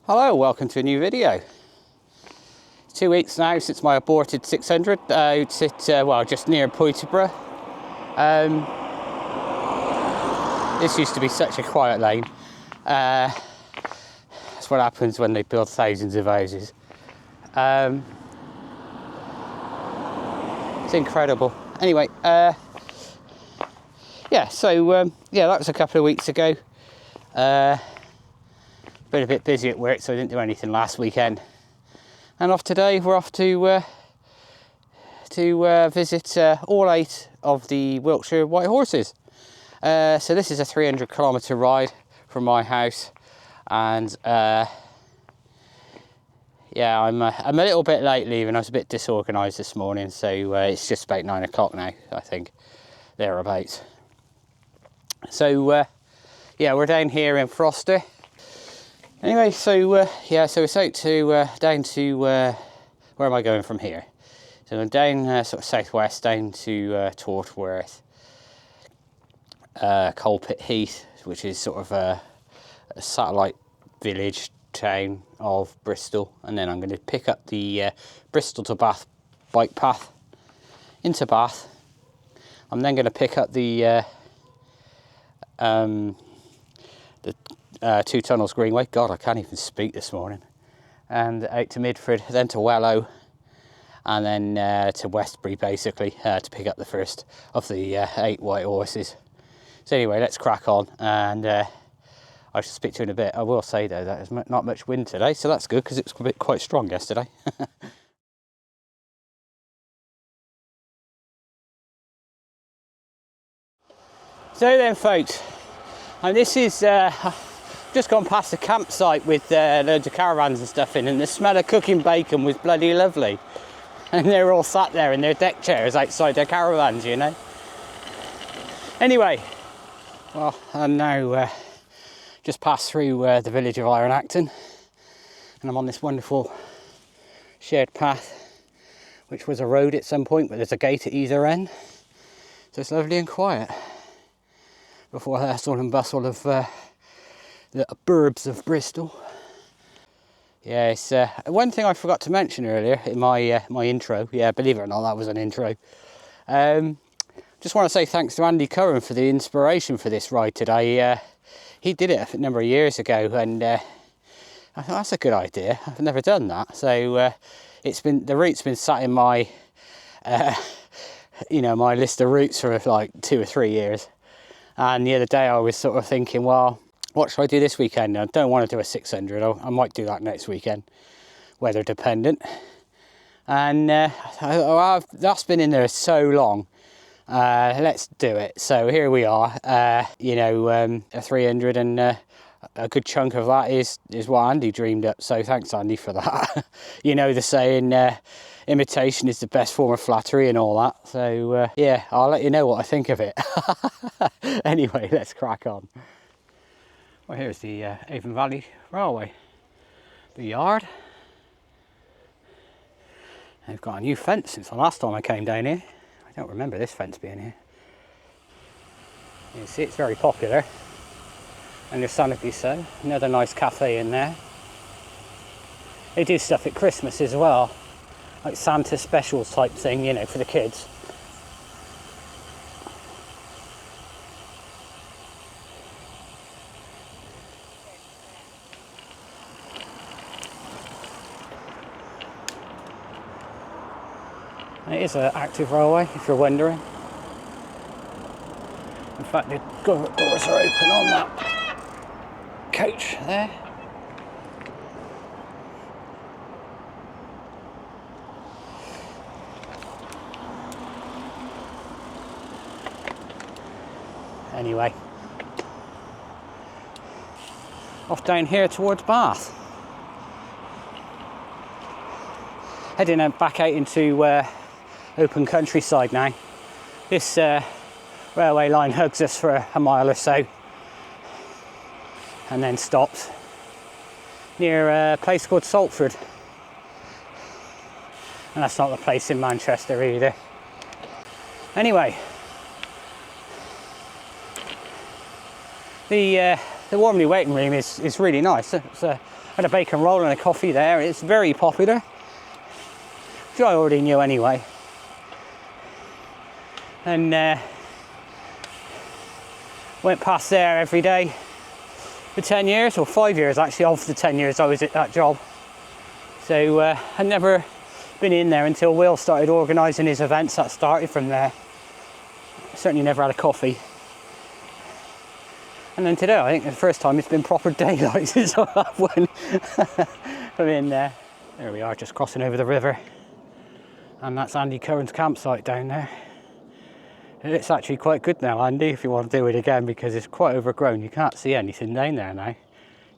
Hello, welcome to a new video. It's 2 weeks now since my aborted 600 out at, well, just near Peterborough. This used to be such a quiet lane. That's what happens when they build thousands of houses. It's incredible. Anyway, yeah, so that was a couple of weeks ago. Been a bit busy at work, so I didn't do anything last weekend. And off today, we're off to visit all 8 of the Wiltshire white horses. So this is a 300-kilometre ride from my house, and yeah, I'm a little bit late leaving. I was a bit disorganised this morning, so it's just about 9 o'clock now, I think, thereabouts. So yeah, we're down here in Forster. Anyway, so yeah, so it's out to down to where am I going from here? So I'm down sort of southwest down to Tortworth, Coalpit Heath, which is sort of a satellite village town of Bristol, and then I'm going to pick up the Bristol to Bath bike path into Bath. I'm then going to pick up the Two Tunnels Greenway. God, I can't even speak this morning. And out to Midford, then to Wellow, and then to Westbury, basically, to pick up the first of the 8 white horses. So anyway, let's crack on, and I shall speak to you in a bit. I will say, though, that there's not much wind today, so that's good, because it was quite strong yesterday. So then, folks, and this is... just gone past the campsite with loads of caravans and stuff in, and the smell of cooking bacon was bloody lovely. And they were all sat there in their deck chairs outside their caravans, you know. Anyway, well, I'm now just passed through the village of Iron Acton, and I'm on this wonderful shared path, which was a road at some point, but there's a gate at either end. So it's lovely and quiet before the hustle and bustle of the burbs of Bristol. Yeah, it's one thing I forgot to mention earlier in my my intro. Yeah, believe it or not, that was an intro. Just want to say thanks to Andy Curran for the inspiration for this ride today. He did it a number of years ago, and I thought that's a good idea. I've never done that, so the route's been sat in my you know, my list of routes for like 2 or 3 years. And the other day I was sort of thinking, well, what should I do this weekend? I don't want to do a 600. I might do that next weekend, weather dependent. And that's been in there so long. Let's do it. So here we are. You know, a 300, and a good chunk of that is what Andy dreamed up. So thanks, Andy, for that. You know the saying, imitation is the best form of flattery and all that. So yeah, I'll let you know what I think of it. Anyway, let's crack on. Well, here's the Avon Valley Railway, the yard. They've got a new fence since the last time I came down here. I don't remember this fence being here. You can see it's very popular, understandably so. Another nice cafe in there. They do stuff at Christmas as well, like Santa specials type thing, you know, for the kids. It is an active railway, if you're wondering. In fact, the doors are open on that coach there. Anyway, off down here towards Bath. Heading back out into open countryside now. This railway line hugs us for a mile or so and then stops near a place called Salford, and that's not the place in Manchester either. Anyway, the the Warmly waiting room is really nice. It's had a bacon roll and a coffee there. It's very popular, which I already knew anyway. And went past there every day for 10 years, or 5 years actually, of the 10 years I was at that job. So I'd never been in there until Will started organising his events. That started from there. Certainly never had a coffee. And then today, I think the first time it's been proper daylight since I went from in there. There we are, just crossing over the river. And that's Andy Curran's campsite down there. It's actually quite good now, Andy, if you want to do it again, because it's quite overgrown. You can't see anything down there now,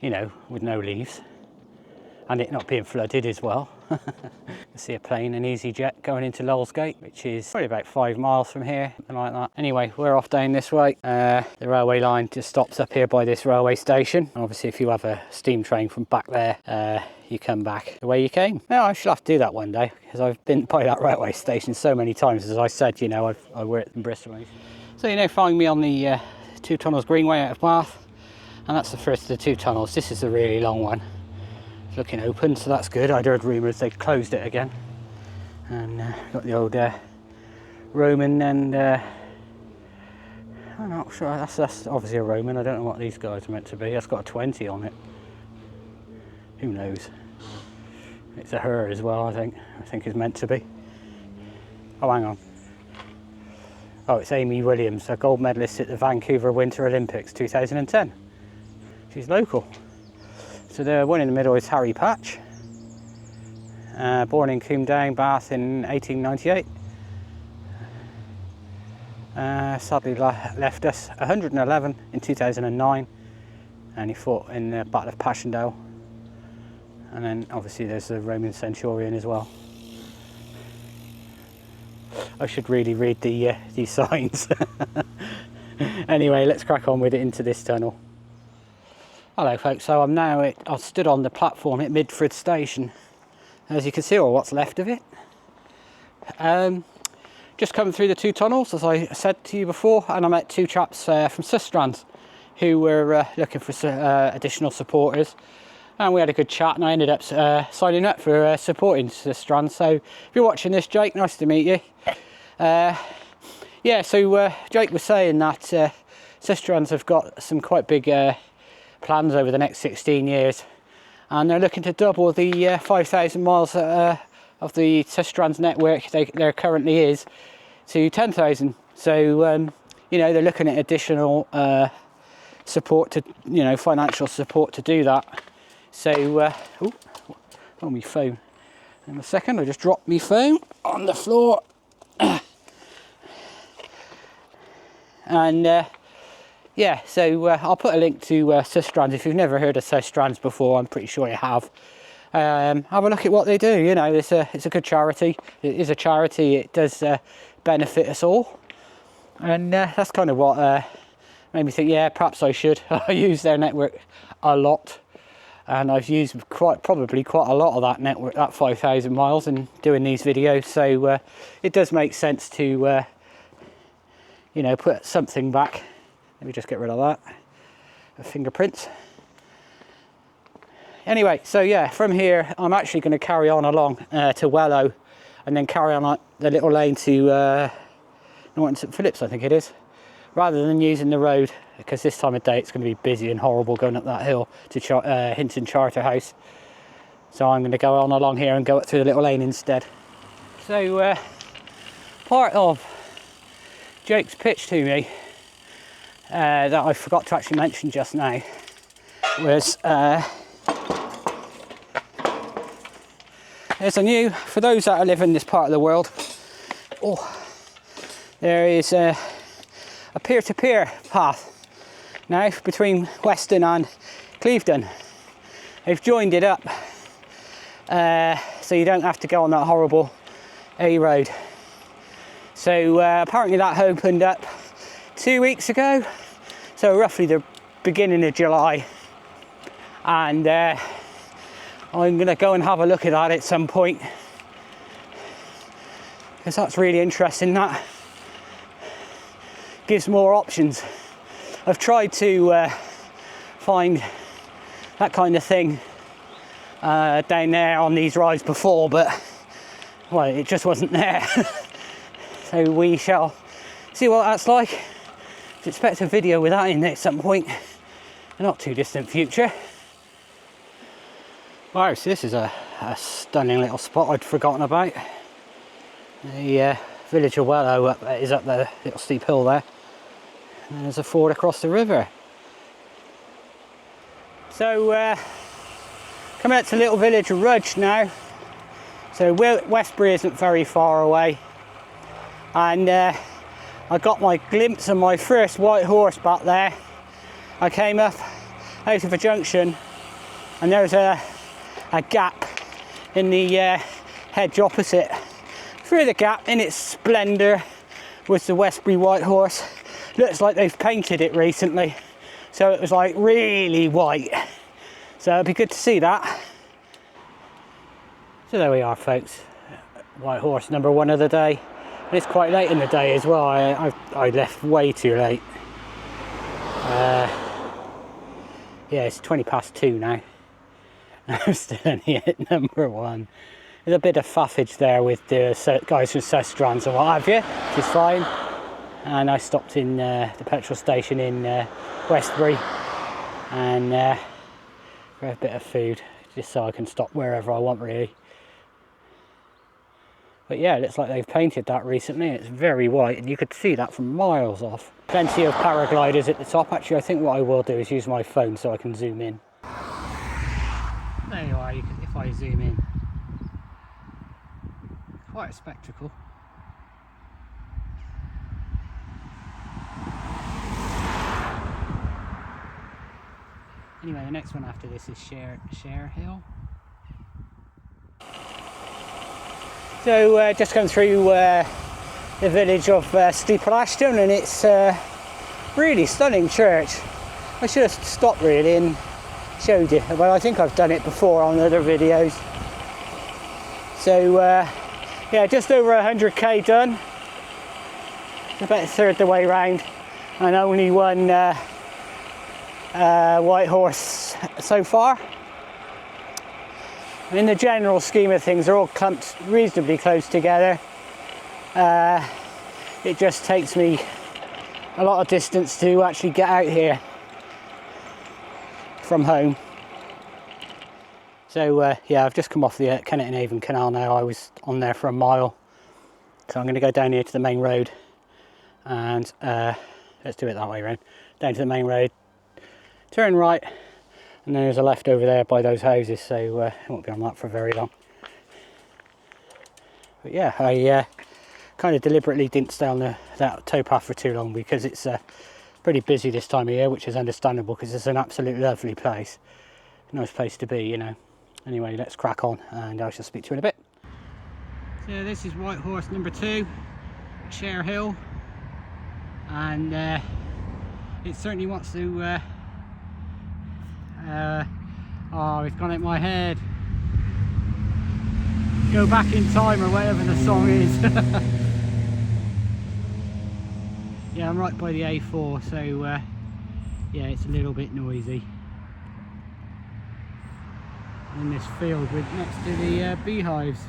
you know, with no leaves. And it not being flooded as well. You can see a plane, an EasyJet, going into Lowell's Gate, which is probably about 5 miles from here, something like that. Anyway, we're off down this way. The railway line just stops up here by this railway station. Obviously, if you have a steam train from back there, you come back the way you came. Now, I shall have to do that one day, because I've been by that railway station so many times. As I said, you know, I worked in Bristol. So you now find me on the Two Tunnels Greenway out of Bath, and that's the first of the two tunnels. This is the really long one. It's looking open, so that's good. I'd heard rumours they'd closed it again. And got the old Roman, and I'm not sure, that's obviously a Roman. I don't know what these guys are meant to be. That's got a 20 on it. Who knows? It's a her as well, I think it's meant to be. Oh, hang on. Oh, it's Amy Williams, a gold medalist at the Vancouver Winter Olympics 2010. She's local. So the one in the middle is Harry Patch, born in Coombe Down, Bath in 1898. Sadly left us 111 in 2009, and he fought in the Battle of Passchendaele. And then obviously there's the Roman centurion as well. I should really read these signs. Anyway, let's crack on with it into this tunnel. Hello folks, so I've stood on the platform at Midford Station, as you can see, or what's left of it. Just coming through the two tunnels, as I said to you before, and I met two chaps from Sustrans who were looking for additional supporters, and we had a good chat, and I ended up signing up for supporting Sustrans. So if you're watching this, Jake, nice to meet you. Yeah, so Jake was saying that Sustrans have got some quite big plans over the next 16 years, and they're looking to double the 5,000 miles of the Sustrans network there currently is to 10,000. So you know, they're looking at additional support to, you know, financial support to do that. So oh, my phone, in a second I just dropped my phone on the floor. And yeah, so I'll put a link to Sustrans. If you've never heard of Sustrans before, I'm pretty sure you have. Have a look at what they do. You know, it's a good charity. It is a charity. It does benefit us all, and that's kind of what made me think, yeah, perhaps I should. I use their network a lot, and I've used probably quite a lot of that network, that 5,000 miles, in doing these videos. So it does make sense to you know, put something back. Let me just get rid of that. The fingerprints. Anyway, so yeah, from here I'm actually going to carry on along to Wellow, and then carry on the little lane to Norton St Phillips, I think it is, rather than using the road, because this time of day it's going to be busy and horrible going up that hill to Hinton Charterhouse. So I'm going to go on along here and go up through the little lane instead. So part of Jake's pitch to me that I forgot to actually mention just now was there's a new, for those that live in this part of the world, there is a peer-to-peer path now between Weston and Clevedon. They've joined it up so you don't have to go on that horrible A road. So apparently that opened up 2 weeks ago, so roughly the beginning of July, and I'm going to go and have a look at that at some point, because that's really interesting. That gives more options. I've tried to find that kind of thing down there on these rides before, but well, it just wasn't there. So we shall see what that's like. Expect a video with that in at some point in the not too distant future. Wow, so this is a stunning little spot I'd forgotten about. The village of Wellow is up the little steep hill there, and there's a ford across the river. So coming up to little village of Rudge now. So Westbury isn't very far away, and I got my glimpse of my first white horse back there. I came up out of a junction, and there's a gap in the hedge opposite. Through the gap, in its splendour, was the Westbury white horse. Looks like they've painted it recently, so it was like really white. So it'd be good to see that. So there we are, folks. White horse number 1 of the day. And it's quite late in the day as well. I left way too late. Yeah, it's 2:20 now. I'm still only at number 1. There's a bit of faffage there with the guys from Sustrans and what have you, which is fine. And I stopped in the petrol station in Westbury and for a bit of food, just so I can stop wherever I want, really. But yeah, it looks like they've painted that recently. It's very white, and you could see that from miles off. Plenty of paragliders at the top. Actually, I think what I will do is use my phone so I can zoom in. There you are, if I zoom in. Quite a spectacle. Anyway, the next one after this is Share Hill. So just come through the village of Steeple Ashton, and it's a really stunning church. I should have stopped really and showed you. Well, I think I've done it before on other videos. So yeah, just over 100k done. About a third the way round, and only one white horse so far. In the general scheme of things, they're all clumped reasonably close together. It just takes me a lot of distance to actually get out here from home. So yeah, I've just come off the Kennet and Avon Canal now. I was on there for a mile, so I'm going to go down here to the main road, and let's do it that way round. Down to the main road, turn right, and then there's a left over there by those houses, so it won't be on that for very long. But yeah, I kind of deliberately didn't stay on that towpath for too long, because it's pretty busy this time of year, which is understandable because it's an absolutely lovely place. Nice place to be, you know. Anyway, let's crack on, and I shall speak to you in a bit. So this is white horse number 2, Share Hill, and it certainly wants to oh, it's gone at my head. Go back in time, or whatever the song is. Yeah, I'm right by the A4, so yeah, it's a little bit noisy. In this field next to the beehives.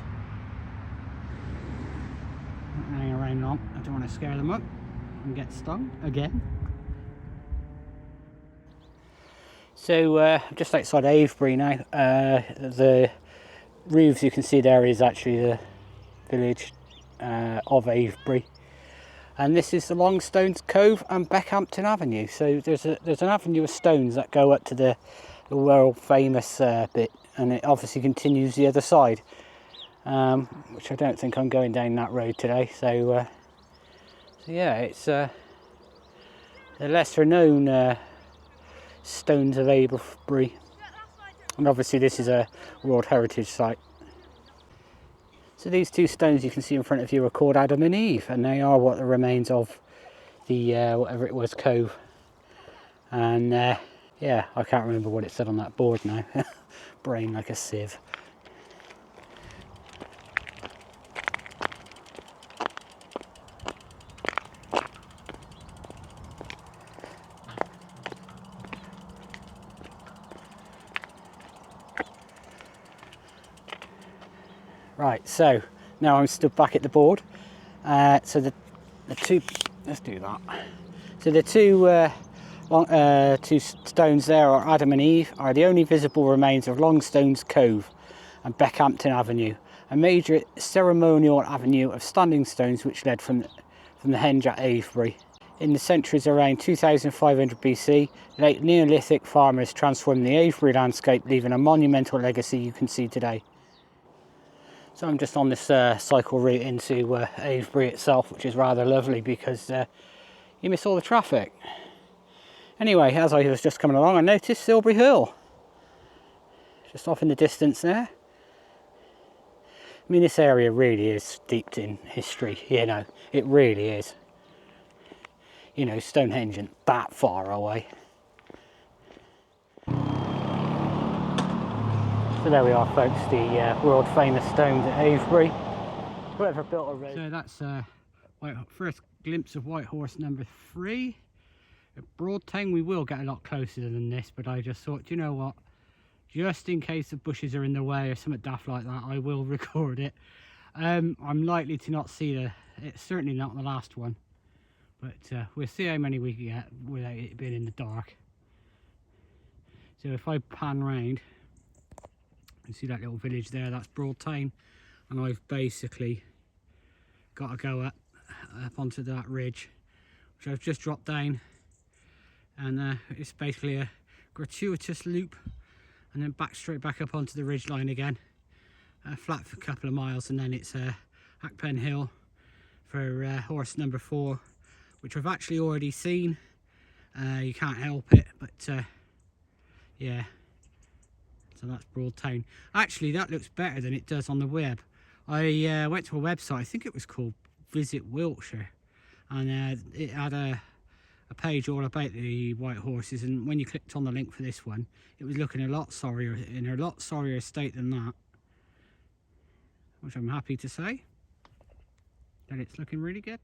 Not hang around long, I don't want to scare them up and get stung again. So I'm just outside Avebury now. The roofs you can see there is actually the village of Avebury, and this is the Longstones Cove and Beckhampton Avenue. So there's an avenue of stones that go up to the world famous bit, and it obviously continues the other side, which I don't think I'm going down that road today. So yeah, it's the lesser known stones of Avebury, and obviously this is a World Heritage Site. So these two stones you can see in front of you are called Adam and Eve, and they are what the remains of the whatever it was, cove. And yeah, I can't remember what it said on that board now. Brain like a sieve. Right, so now I'm stood back at the board. So the two, let's do that. So the two stones there are Adam and Eve, are the only visible remains of Longstones Cove and Beckhampton Avenue, a major ceremonial avenue of standing stones which led from the henge at Avebury. In the centuries around 2500 BC, late Neolithic farmers transformed the Avebury landscape, leaving a monumental legacy you can see today. So I'm just on this cycle route into Avebury itself, which is rather lovely because you miss all the traffic. Anyway, as I was just coming along, I noticed Silbury Hill, just off in the distance there. I mean, this area really is steeped in history, you know, it really is. You know, Stonehenge isn't that far away. So there we are, folks, the world famous stones at Avebury. Whoever built a road. So that's first glimpse of White Horse number 3. At Broadtown we will get a lot closer than this, but I just thought, you know what, just in case the bushes are in the way or something daft like that, I will record it. I'm likely to not see it's certainly not the last one, but we'll see how many we can get without it being in the dark. So if I pan round, you see that little village there, that's Broadtown, and I've basically got to go up onto that ridge, which I've just dropped down, and it's basically a gratuitous loop, and then straight back up onto the ridge line again, flat for a couple of miles, and then it's Hackpen Hill for horse number 4, which I've actually already seen. You can't help it, but yeah, so that's Broadtown. Actually, that looks better than it does on the web. I went to a website, I think it was called Visit Wiltshire, and it had a page all about the white horses, and when you clicked on the link for this one, it was looking in a lot sorrier state than that, which I'm happy to say that it's looking really good.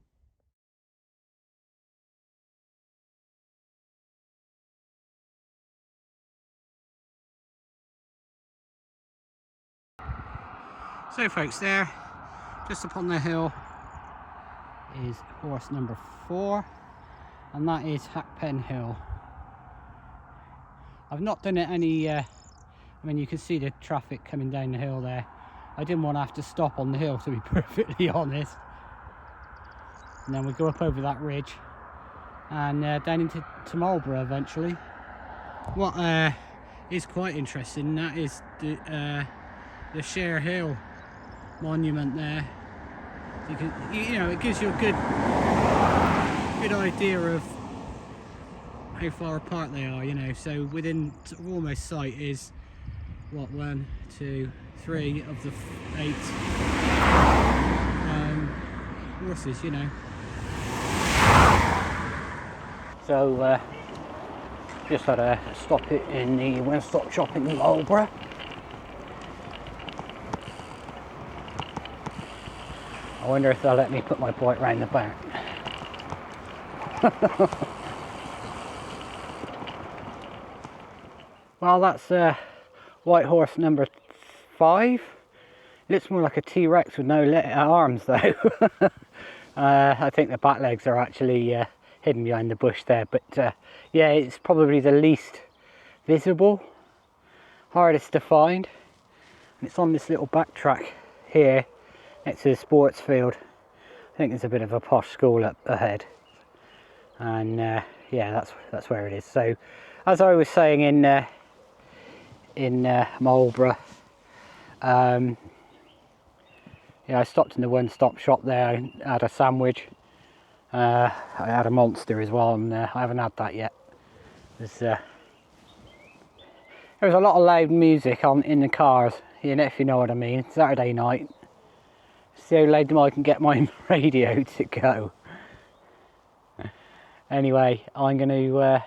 So folks, there just upon the hill is horse number 4, and that is Hackpen Hill. I've not done it any I mean, you can see the traffic coming down the hill there. I didn't want to have to stop on the hill, to be perfectly honest. And then we go up over that ridge and down into Marlborough eventually. What is quite interesting, that is the Share Hill monument there. You know, it gives you a good idea of how far apart they are, you know. So within almost sight is what, 1, 2, 3 of the 8 horses, you know. So just had a stop it in the one-stop shop in Marlborough. I wonder if they'll let me put my bike round the back. Well, that's White Horse number 5. Looks more like a T-Rex with no arms though. I think the back legs are actually hidden behind the bush there, but yeah, it's probably the least visible, hardest to find, and it's on this little backtrack here next to the sports field. I think there's a bit of a posh school up ahead, and yeah, that's where it is. So as I was saying in Marlborough, yeah, I stopped in the one-stop shop there and had a sandwich. I had a Monster as well, and I haven't had that yet. There was a lot of loud music on in the cars, you know, if you know what I mean. Saturday night. See how loud I can get my radio to go. Anyway, I'm going to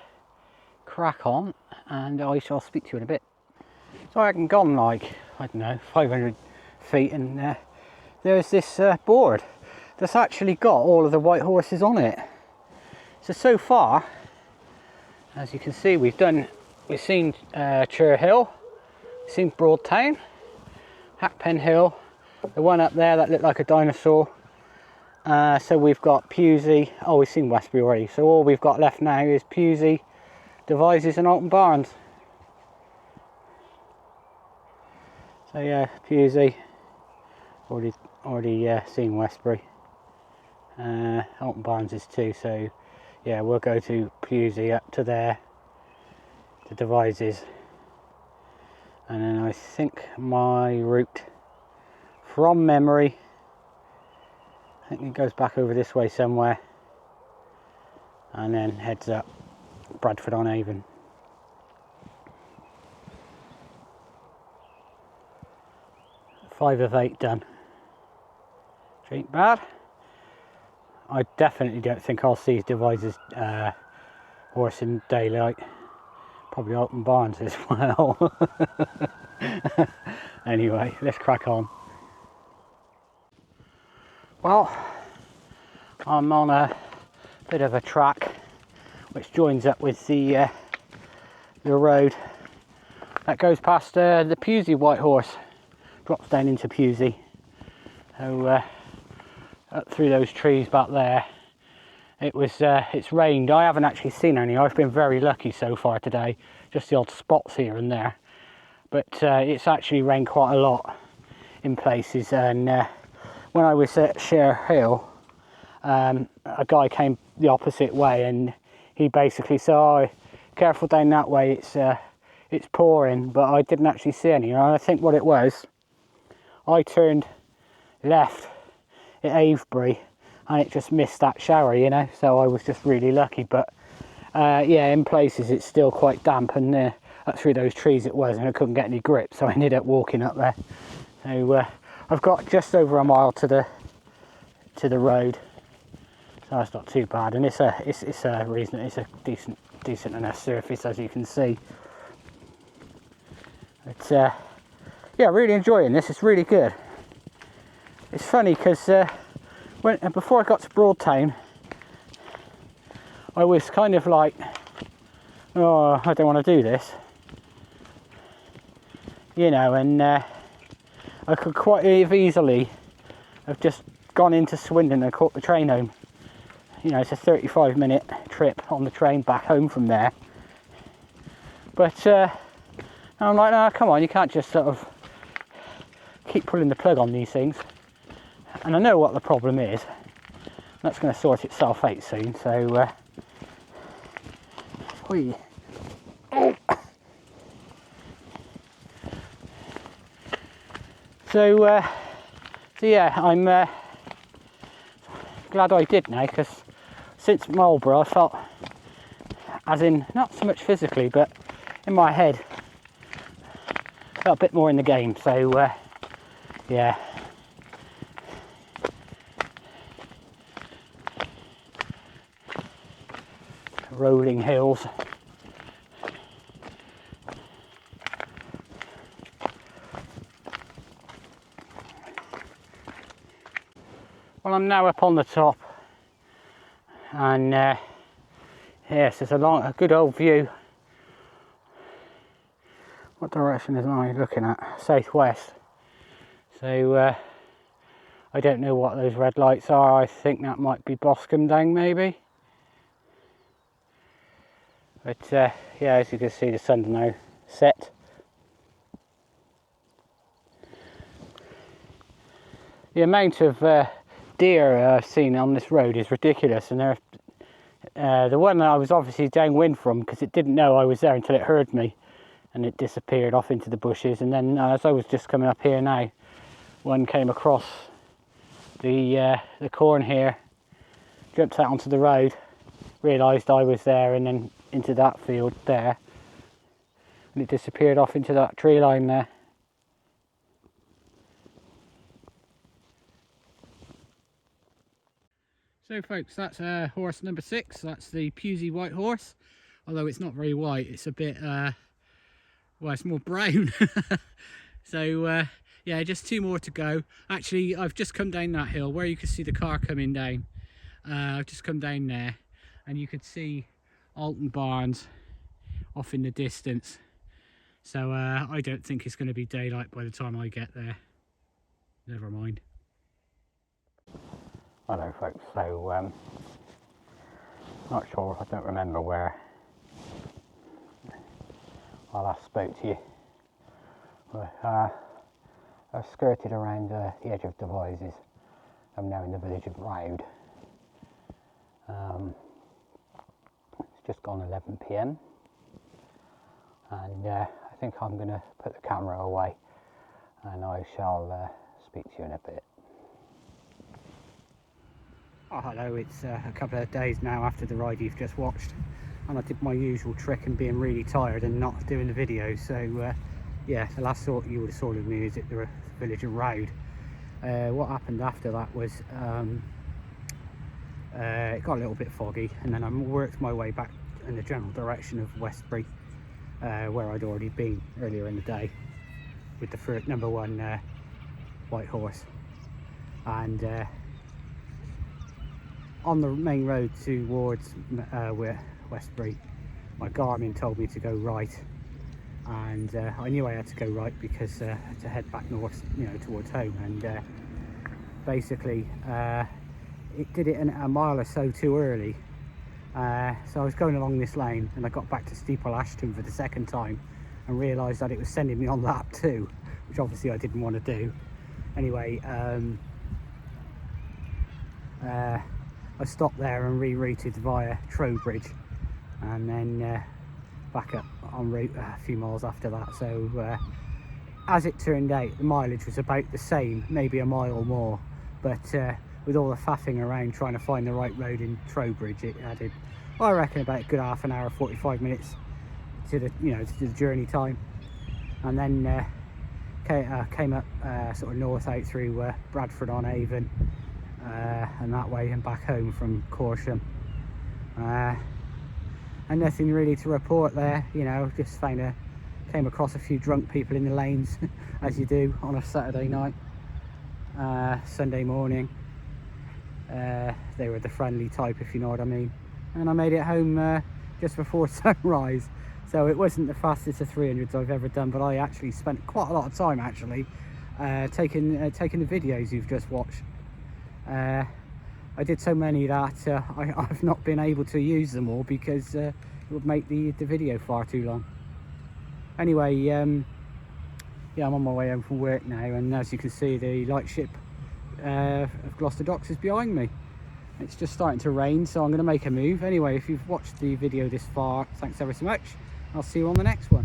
crack on, and I shall speak to you in a bit. So I hadn't gone like, I don't know, 500 feet, and there's this board that's actually got all of the white horses on it. So far, as you can see, we've seen Chur Hill, we've seen Broadtown, Hackpen Hill, The one up there that looked like a dinosaur. So we've got Pewsey. Oh, we've seen Westbury already. So all we've got left now is Pewsey, Devizes and Alton Barnes. So yeah, Pewsey. Already seen Westbury. Alton Barnes is too. So yeah, we'll go to Pewsey up to there, to Devizes. And then I think my route from memory, I think it goes back over this way somewhere and then heads up Bradford on Avon. Five of 8 done. Which ain't bad. I definitely don't think I'll see Devizes horse in daylight. Probably Alton Barnes as well. Anyway, let's crack on. Well, I'm on a bit of a track which joins up with the road that goes past the Pewsey White Horse, drops down into Pewsey. So up through those trees back there. It's rained. I haven't actually seen any. I've been very lucky so far today, just the odd spots here and there, but it's actually rained quite a lot in places. And when I was at Share Hill, a guy came the opposite way and he basically said, oh, careful down that way, it's pouring, but I didn't actually see any. And I think what it was, I turned left at Avebury and it just missed that shower, you know, so I was just really lucky. But yeah, in places it's still quite damp, and up through those trees it was, and I couldn't get any grip, so I ended up walking up there. So I've got just over a mile to the road, so that's not too bad, and it's a decent enough surface, as you can see. But yeah, really enjoying this. It's really good. It's funny because before I got to Broadtown, I was kind of like, oh, I don't want to do this, you know, and I could quite easily have just gone into Swindon and caught the train home. You know, it's a 35-minute trip on the train back home from there. But I'm like, no, come on, you can't just sort of keep pulling the plug on these things. And I know what the problem is. That's going to sort itself out soon. So, so yeah, I'm glad I did now, because since Marlborough I felt, as in not so much physically, but in my head, felt a bit more in the game. So yeah. Rolling hills. Well, I'm now up on the top, and yes, there's a good old view. What direction is I looking at? Southwest. So I don't know what those red lights are. I think that might be Boscombe Down, maybe. But yeah, as you can see, the sun's now set. The amount of deer I've seen on this road is ridiculous, and the one that I was obviously downwind from, because it didn't know I was there until it heard me, and it disappeared off into the bushes. And then as I was just coming up here now, one came across the corn here, jumped out onto the road, realised I was there, and then into that field there, and it disappeared off into that tree line there. So folks, that's horse number 6. That's the Pewsey White Horse, although it's not very white, it's a bit well, it's more brown. So yeah, just 2 more to go. Actually, I've just come down that hill where you can see the car coming down. I've just come down there and you could see Alton Barnes off in the distance. So I don't think it's going to be daylight by the time I get there. never mind. Hello folks, so not sure, I don't remember where I last spoke to you, but I've skirted around the edge of Devizes. I'm now in the village of Roud. It's just gone 11 PM and I think I'm going to put the camera away and I shall speak to you in a bit. Oh hello, it's a couple of days now after the ride you've just watched, and I did my usual trick and being really tired and not doing the video, so yeah, the last thought you would have saw of me is at the village of Roud. What happened after that was it got a little bit foggy, and then I worked my way back in the general direction of Westbury, where I'd already been earlier in the day with the first number 1 white horse, and on the main road towards Westbury, my Garmin told me to go right, and I knew I had to go right because to head back north, you know, towards home, and basically it did it a mile or so too early, so I was going along this lane and I got back to Steeple Ashton for the second time and realised that it was sending me on lap 2, which obviously I didn't want to do. Anyway, I stopped there and rerouted via Trowbridge, and then back up en route a few miles after that. So as it turned out, the mileage was about the same, maybe a mile more, but with all the faffing around trying to find the right road in Trowbridge, it added, well, I reckon, about a good half an hour, 45 minutes to the, you know, to the journey time. And then came up sort of north out through Bradford on Avon, and that way, and back home from Corsham, and nothing really to report there, you know. Just came across a few drunk people in the lanes as you do on a Saturday night. Sunday morning, they were the friendly type, if you know what I mean, and I made it home just before sunrise. So it wasn't the fastest of 300s I've ever done, but I actually spent quite a lot of time actually taking the videos you've just watched. I did so many that I've not been able to use them all because it would make the video far too long. Anyway, yeah, I'm on my way home from work now, and as you can see, the lightship of Gloucester Docks is behind me. It's just starting to rain, so I'm going to make a move. Anyway, if you've watched the video this far, thanks ever so much. I'll see you on the next one.